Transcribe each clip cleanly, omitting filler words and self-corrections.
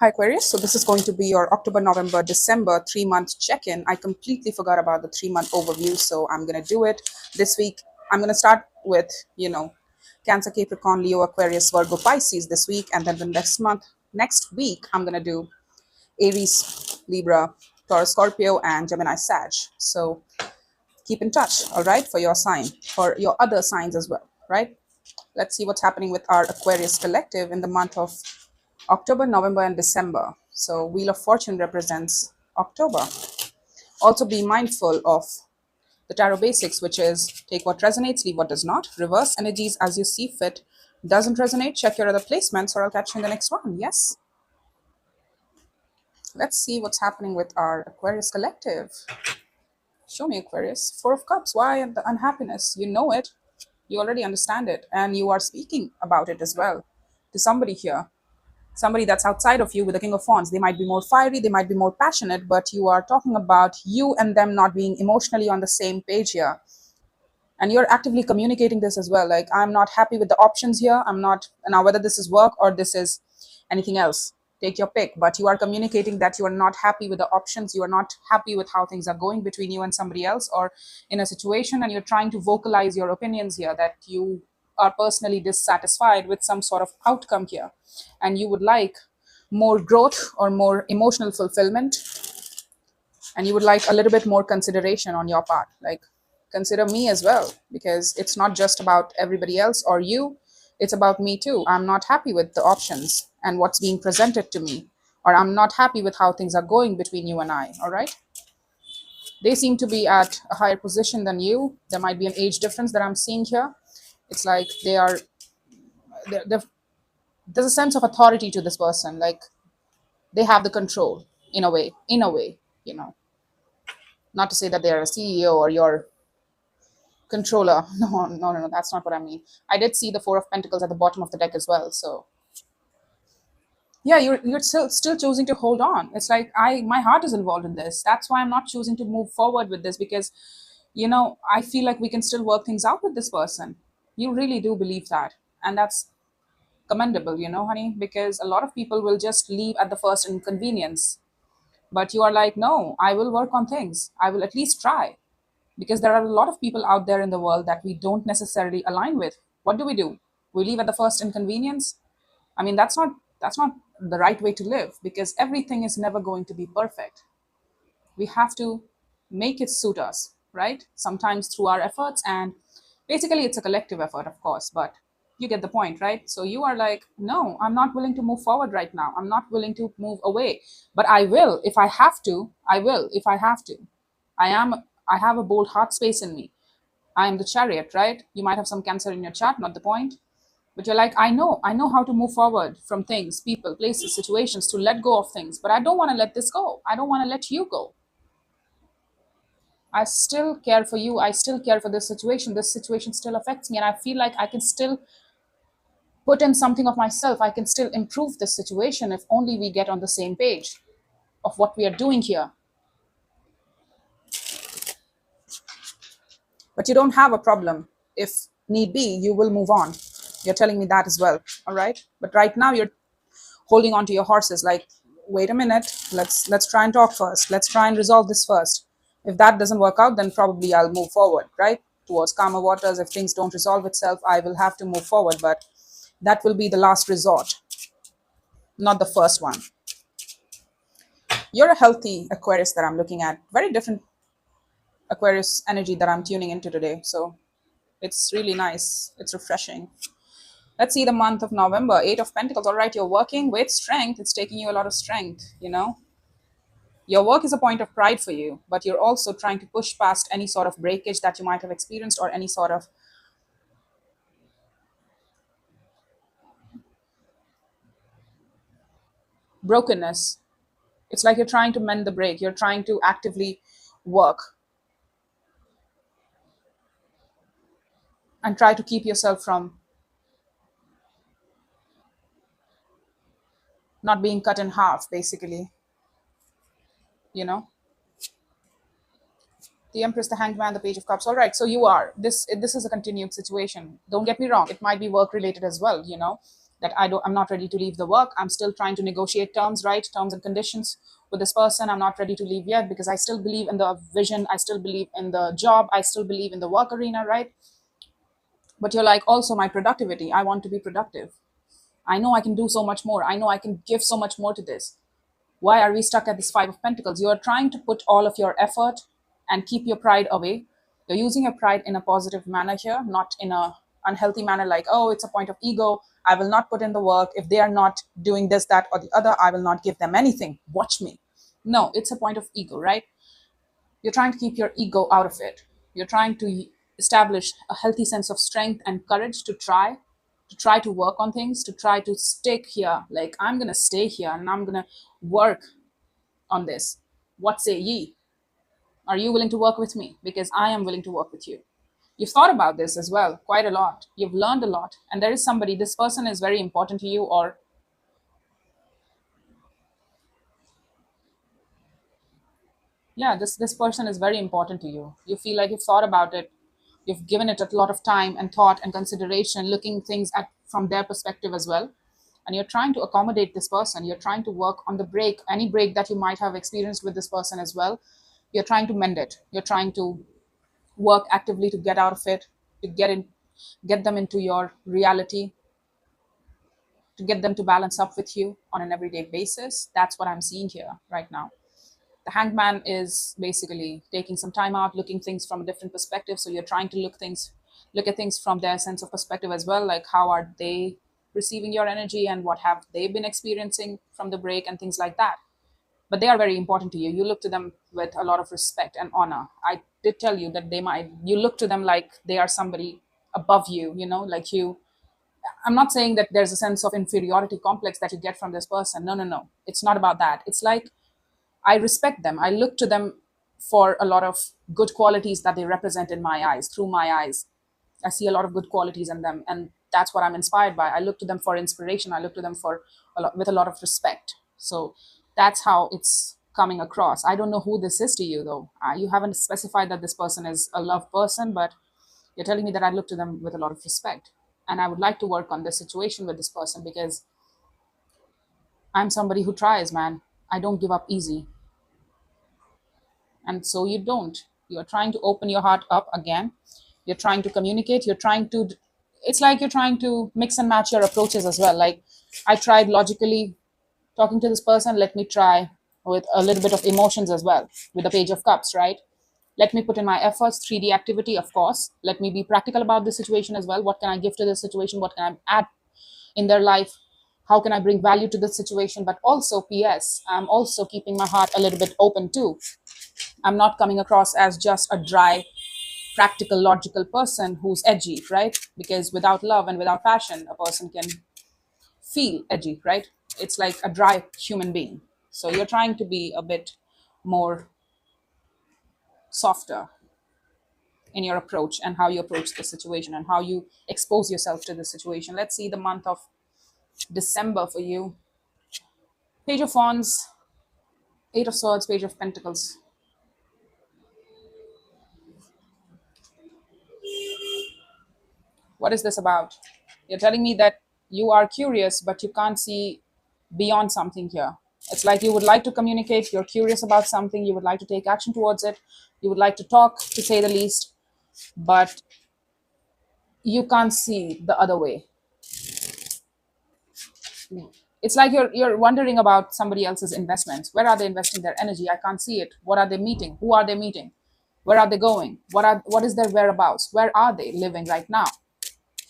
Hi Aquarius, so this is going to be your October, November, December 3-month check-in. I completely forgot about the 3-month overview, so I'm going to do it this week. I'm going to start with, Cancer, Capricorn, Leo, Aquarius, Virgo, Pisces this week, and then the next week, I'm going to do Aries, Libra, Taurus, Scorpio, and Gemini, Sag. So keep in touch, all right, for your sign, for your other signs as well, right? Let's see what's happening with our Aquarius collective in the month of October, November, and December. So Wheel of Fortune represents October. Also be mindful of the tarot basics, which is take what resonates, leave what does not. Reverse energies as you see fit. Doesn't resonate, check your other placements, or I'll catch you in the next one. Yes. Let's see what's happening with our Aquarius collective. Show me, Aquarius. Four of Cups. Why the unhappiness? You know it. You already understand it. And you are speaking about it as well to somebody here. Somebody that's outside of you with the King of Wands. They might be more fiery, they might be more passionate, but you are talking about you and them not being emotionally on the same page here. And you're actively communicating this as well. Like, I'm not happy with the options here. I'm not, now whether this is work or this is anything else, take your pick. But you are communicating that you are not happy with the options. You are not happy with how things are going between you and somebody else or in a situation. And you're trying to vocalize your opinions here that you are personally dissatisfied with some sort of outcome here. And you would like more growth or more emotional fulfillment. And you would like a little bit more consideration on your part. Like, consider me as well, because it's not just about everybody else or you, it's about me too. I'm not happy with the options and what's being presented to me, or I'm not happy with how things are going between you and I. All right, they seem to be at a higher position than you. There might be an age difference that I'm seeing here. It's like there's a sense of authority to this person, like they have the control in a way, not to say that they're a CEO or your controller. No, that's not what I mean. I did see the Four of Pentacles at the bottom of the deck as well. So yeah, you're still choosing to hold on. It's like my heart is involved in this. That's why I'm not choosing to move forward with this, because I feel like we can still work things out with this person. You really do believe that, and that's commendable, honey, because a lot of people will just leave at the first inconvenience. But you are like, no, I will work on things. I will at least try, because there are a lot of people out there in the world that we don't necessarily align with. What do? We leave at the first inconvenience. I mean, that's not the right way to live, because everything is never going to be perfect. We have to make it suit us, right? Sometimes through our efforts, and basically it's a collective effort, of course, but you get the point, right? So you are like, no, I'm not willing to move forward right now. I'm not willing to move away, but I will if I have to. I will if I have to. I have a bold heart space in me. I am the Chariot, right? You might have some Cancer in your chart, not the point. But you're like, I know how to move forward from things, people, places, situations, to let go of things. But I don't want to let this go. I don't want to let you go. I still care for you. I still care for this situation. This situation still affects me. And I feel like I can still put in something of myself. I can still improve this situation if only we get on the same page of what we are doing here. But you don't have a problem. If need be, you will move on. You're telling me that as well. All right. But right now you're holding on to your horses, like, wait a minute, let's try and talk first. Let's try and resolve this first. If that doesn't work out, then probably I'll move forward, right? Towards calmer waters. If things don't resolve itself, I will have to move forward. But that will be the last resort, not the first one. You're a healthy Aquarius that I'm looking at. Very different Aquarius energy that I'm tuning into today. So it's really nice. It's refreshing. Let's see the month of November. 8 of Pentacles. All right, you're working with strength. It's taking you a lot of strength, Your work is a point of pride for you, but you're also trying to push past any sort of breakage that you might have experienced, or any sort of brokenness. It's like you're trying to mend the break. You're trying to actively work and try to keep yourself from not being cut in half, basically, you know. The Empress, the Hanged Man, the Page of Cups. All right, so you are this is a continued situation. Don't get me wrong, it might be work related as well, that I'm not ready to leave the work. I'm still trying to negotiate terms, right? Terms and conditions with this person. I'm not ready to leave yet because I still believe in the vision. I still believe in the job. I still believe in the work arena, right? But you're like, also my productivity. I want to be productive. I know I can do so much more. I know I can give so much more to this. Why are we stuck at this Five of Pentacles? You are trying to put all of your effort and keep your pride away. You're using your pride in a positive manner here, not in a unhealthy manner like, oh, it's a point of ego. I will not put in the work. If they are not doing this, that, or the other, I will not give them anything. Watch me. No, it's a point of ego, right? You're trying to keep your ego out of it. You're trying to establish a healthy sense of strength and courage to try to work on things, to try to stick here. Like, I'm going to stay here and I'm going to work on this. What say ye? Are you willing to work with me? Because I am willing to work with you. You've thought about this as well, quite a lot. You've learned a lot. And there is somebody, this person is very important to you, or yeah, this person is very important to you. You feel like you've thought about it. You've given it a lot of time and thought and consideration, looking things at from their perspective as well. And you're trying to accommodate this person. You're trying to work on the break, any break that you might have experienced with this person as well. You're trying to mend it. You're trying to work actively to get out of it, to get them into your reality, to get them to balance up with you on an everyday basis. That's what I'm seeing here right now. The hangman is basically taking some time out, looking things from a different perspective. So you're trying to look at things from their sense of perspective as well, like how are they receiving your energy and what have they been experiencing from the break and things like that. But they are very important to you. You look to them with a lot of respect and honor. I did tell you that you look to them like they are somebody above you, like you. I'm not saying that there's a sense of inferiority complex that you get from this person. No, no, no. It's not about that. It's like, I respect them. I look to them for a lot of good qualities that they represent in my eyes, through my eyes. I see a lot of good qualities in them, and that's what I'm inspired by. I look to them for inspiration. I look to them with a lot of respect. So that's how it's coming across. I don't know who this is to you, though. You haven't specified that this person is a love person, but you're telling me that I look to them with a lot of respect. And I would like to work on this situation with this person because I'm somebody who tries, man. I don't give up easy. And so you don't. You're trying to open your heart up again. You're trying to communicate. It's like you're trying to mix and match your approaches as well. Like, I tried logically talking to this person. Let me try with a little bit of emotions as well, with the Page of Cups, right? Let me put in my efforts, 3D activity, of course. Let me be practical about this situation as well. What can I give to this situation? What can I add in their life? How can I bring value to this situation? But also, P.S., I'm also keeping my heart a little bit open too. I'm not coming across as just a dry, practical, logical person who's edgy, right? Because without love and without passion, a person can feel edgy, right? It's like a dry human being. So you're trying to be a bit more softer in your approach and how you approach the situation and how you expose yourself to the situation. Let's see the month of December for you. Page of Wands, Eight of Swords, Page of Pentacles. What is this about? You're telling me that you are curious, but you can't see beyond something here. It's like you would like to communicate, you're curious about something, you would like to take action towards it, you would like to talk, to say the least, but you can't see the other way. It's like you're wondering about somebody else's investments. Where are they investing their energy? I can't see it. What are they meeting? Who are they meeting? Where are they going? What is their whereabouts? Where are they living right now?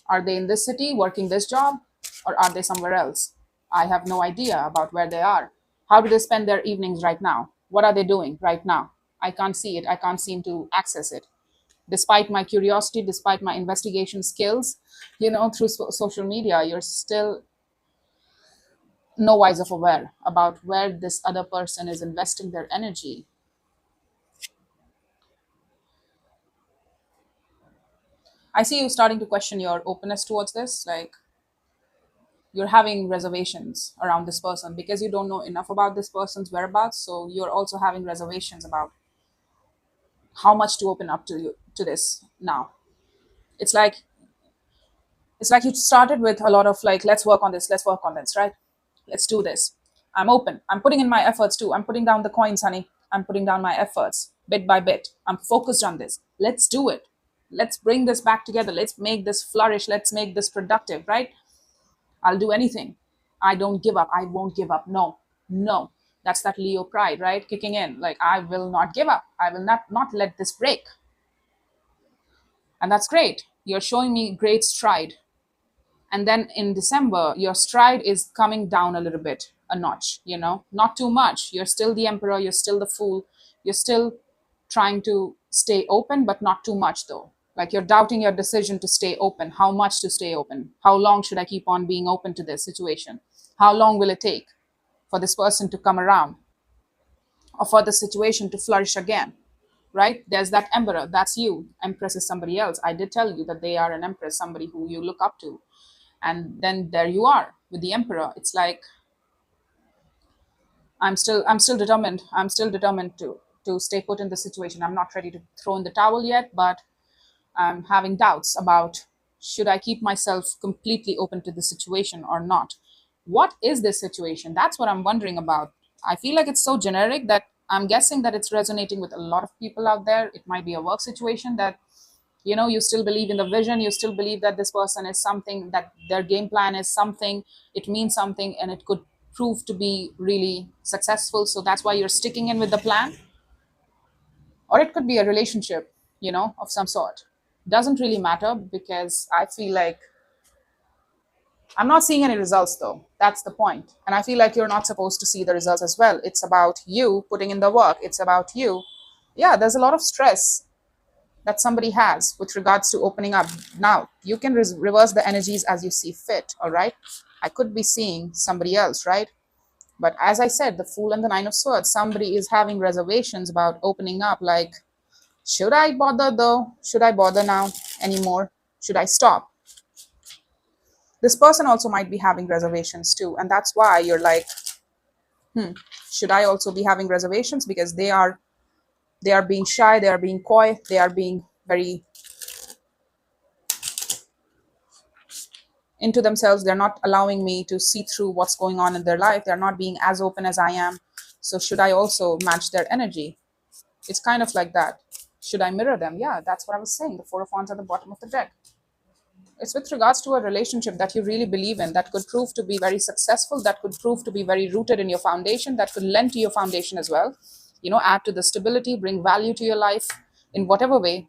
Are they in this city working this job, or are they somewhere else? I have no idea about where they are. How do they spend their evenings right now? What are they doing right now? I can't see it. I can't seem to access it. Despite my curiosity, despite my investigation skills, through social media, you're still no wise of aware about where this other person is investing their energy. I see you starting to question your openness towards this. Like, you're having reservations around this person because you don't know enough about this person's whereabouts. So you're also having reservations about how much to open up to this now. It's like It's like you started with a lot of like, let's work on this, let's work on this, right? Let's do this. I'm open. I'm putting in my efforts too. I'm putting down the coins, honey. I'm putting down my efforts bit by bit. I'm focused on this. Let's do it. Let's bring this back together. Let's make this flourish. Let's make this productive, right? I'll do anything. I don't give up. I won't give up. No, no. That's that Leo pride, right? Kicking in. Like, I will not give up. I will not let this break. And that's great. You're showing me great stride. And then in December, your stride is coming down a little bit, a notch, not too much. You're still the emperor, you're still the fool, you're still trying to stay open, but not too much though. Like, you're doubting your decision to stay open. How much to stay open? How long should I keep on being open to this situation? How long will it take for this person to come around, or for the situation to flourish again? Right? There's that emperor, that's you. Empress is somebody else. I did tell you that they are an empress, somebody who you look up to. And then there you are with the emperor. It's like, I'm still determined to stay put in the situation. I'm not ready to throw in the towel yet, but I'm having doubts about, should I keep myself completely open to the situation or not? What is this situation? That's what I'm wondering about. I feel like it's so generic that I'm guessing that it's resonating with a lot of people out there. It might be a work situation that, you still believe in the vision. You still believe that this person is something, that their game plan is something, it means something, and it could prove to be really successful. So that's why you're sticking in with the plan. Or it could be a relationship, of some sort. Doesn't really matter, because I feel like I'm not seeing any results though. That's the point. And I feel like you're not supposed to see the results as well. It's about you putting in the work. It's about you. Yeah, there's a lot of stress that somebody has with regards to opening up. Now, you can reverse the energies as you see fit, all right? I could be seeing somebody else, right? But as I said, the Fool and the Nine of Swords, somebody is having reservations about opening up. Like, should I bother though? Should I bother now anymore? Should I stop? This person also might be having reservations too. And that's why you're like, should I also be having reservations? Because they are being shy, they are being coy, they are being very into themselves. They're not allowing me to see through what's going on in their life. They're not being as open as I am. So should I also match their energy? It's kind of like that. Should I mirror them? Yeah, that's what I was saying. The Four of Wands at the bottom of the deck. It's with regards to a relationship that you really believe in, that could prove to be very successful, that could prove to be very rooted in your foundation, that could lend to your foundation as well. Add to the stability, bring value to your life in whatever way.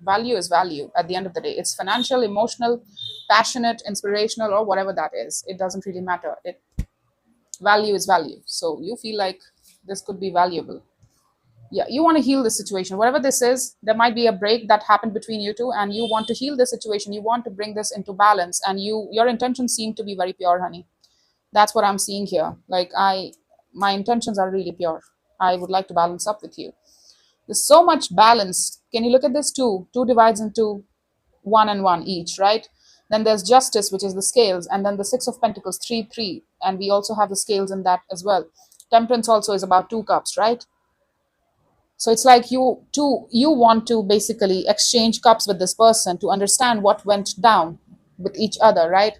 Value is value at the end of the day. It's financial, emotional, passionate, inspirational, or whatever that is. It doesn't really matter. Value is value. So you feel like this could be valuable. Yeah, you want to heal the situation, whatever this is. There might be a break that happened between you two, and you want to heal the situation. You want to bring this into balance, and your intentions seem to be very pure, honey. That's what I'm seeing here. Like, my intentions are really pure. I would like to balance up with you. There's so much balance. Can you look at this? Two divides into one and one each, right? Then there's justice, which is the scales, and then the Six of Pentacles, 3 3, and we also have the scales in that as well. Temperance also is about 2 cups, right? So it's like you want to basically exchange cups with this person to understand what went down with each other, right?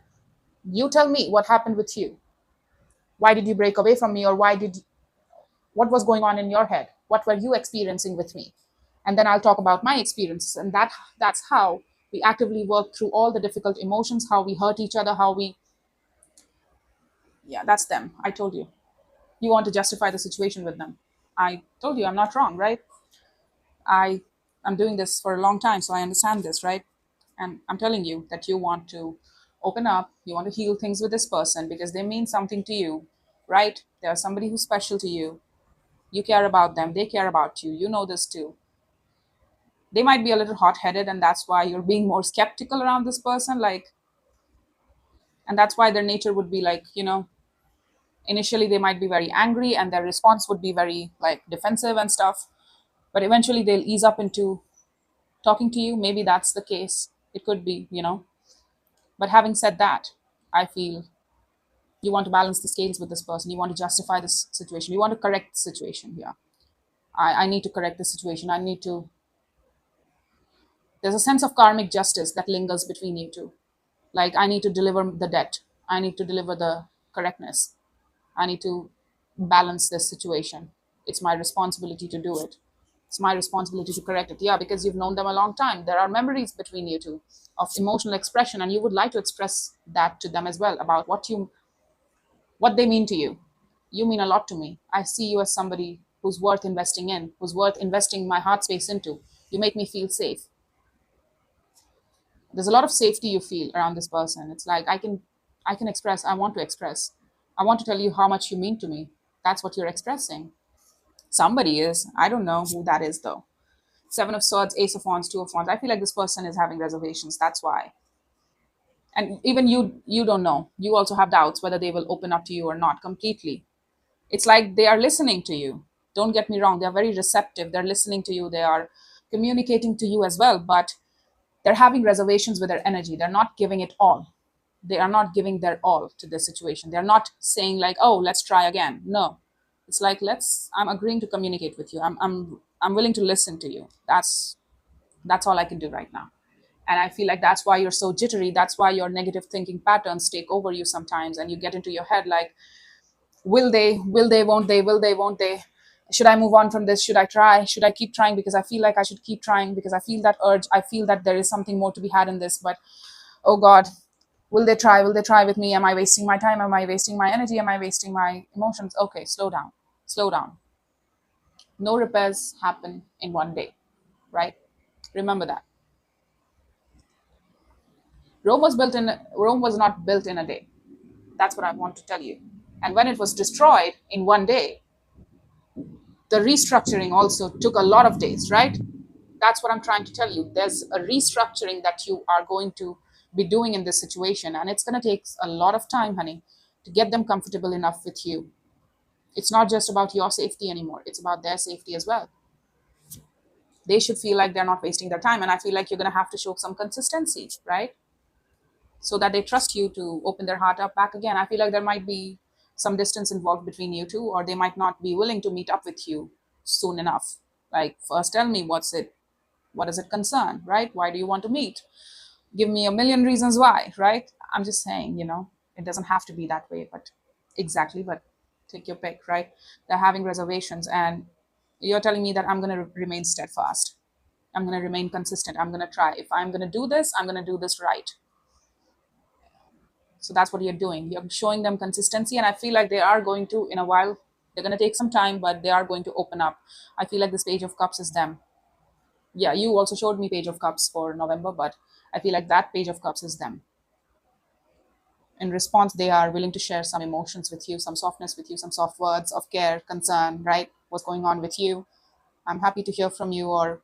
You tell me what happened with you. Why did you break away from me? Or what was going on in your head? What were you experiencing with me? And then I'll talk about my experiences. And that's how we actively work through all the difficult emotions, how we hurt each other, yeah, that's them. I told you. You want to justify the situation with them. I told you I'm not wrong, right? I'm doing this for a long time, so I understand this, right? And I'm telling you that you want to open up, you want to heal things with this person because they mean something to you, right? They're somebody who's special to you. You care about them, they care about you. You know this too. They might be a little hot-headed, and that's why you're being more skeptical around this person, like, and that's why their nature would be like, initially they might be very angry and their response would be very like defensive and stuff, but eventually they'll ease up into talking to you. Maybe that's the case. It could be. But having said that, I feel you want to balance the scales with this person. You want to justify this situation. You want to correct the situation here. I need to correct the situation. There's a sense of karmic justice that lingers between you two. Like, I need to deliver the debt. I need to deliver the correctness. I need to balance this situation. It's my responsibility to do it. It's my responsibility to correct it. Yeah, because you've known them a long time. There are memories between you two of emotional expression, and you would like to express that to them as well about what they mean to you. You mean a lot to me. I see you as somebody who's worth investing in, who's worth investing my heart space into. You make me feel safe. There's a lot of safety you feel around this person. It's like I can express, I want to express. I want to tell you how much you mean to me. That's what you're expressing. Somebody is. I don't know who that is though. Seven of Swords, Ace of Wands, Two of Wands. I feel like this person is having reservations. That's why. And even you don't know. You also have doubts whether they will open up to you or not completely. It's like they are listening to you. Don't get me wrong. They're very receptive. They're listening to you. They are communicating to you as well. But they're having reservations with their energy. They're not giving it all. They are not giving their all to this situation. They're not saying like, oh, let's try again. No. It's like, I'm agreeing to communicate with you. I'm willing to listen to you. That's all I can do right now. And I feel like that's why you're so jittery. That's why your negative thinking patterns take over you sometimes, and you get into your head like, will they, won't they, should I move on from this, should I try, should I keep trying, because I feel like I should keep trying, because I feel that urge, I feel that there is something more to be had in this, but oh god, will they try with me, am I wasting my time, am I wasting my energy, am I wasting my emotions? Okay, slow down, slow down. No repairs happen in one day, right? Remember that. Rome was not built in a day. That's what I want to tell you. And when it was destroyed in one day, the restructuring also took a lot of days, right? That's what I'm trying to tell you. There's a restructuring that you are going to be doing in this situation, and it's going to take a lot of time, honey, to get them comfortable enough with you. It's not just about your safety anymore, it's about their safety as well. They should feel like they're not wasting their time, and I feel like you're going to have to show some consistency, right? So that they trust you to open their heart up back again. I feel like there might be some distance involved between you two, or they might not be willing to meet up with you soon enough. Like, first tell me what does it concern, right? Why do you want to meet? Give me a million reasons why, right? I'm just saying, it doesn't have to be that way, but exactly, but take your pick, right? They're having reservations, and you're telling me that I'm going to remain steadfast. I'm going to remain consistent. I'm going to try. If I'm going to do this, I'm going to do this right. So that's what you're doing. You're showing them consistency, and I feel like they are going to, in a while, they're going to take some time, but they are going to open up. I feel like this Page of Cups is them. Yeah, you also showed me Page of Cups for November, but I feel like that Page of Cups is them. In response, they are willing to share some emotions with you, some softness with you, some soft words of care, concern, right? What's going on with you? I'm happy to hear from you, or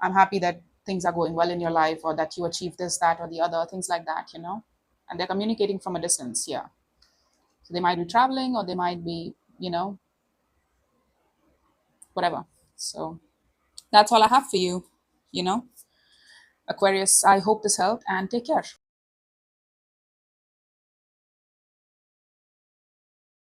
I'm happy that things are going well in your life, or that you achieve this, that, or the other, things like that. And they're communicating from a distance, yeah. So they might be traveling, or they might be, whatever. So that's all I have for you, you know. Aquarius, I hope this helped, and take care.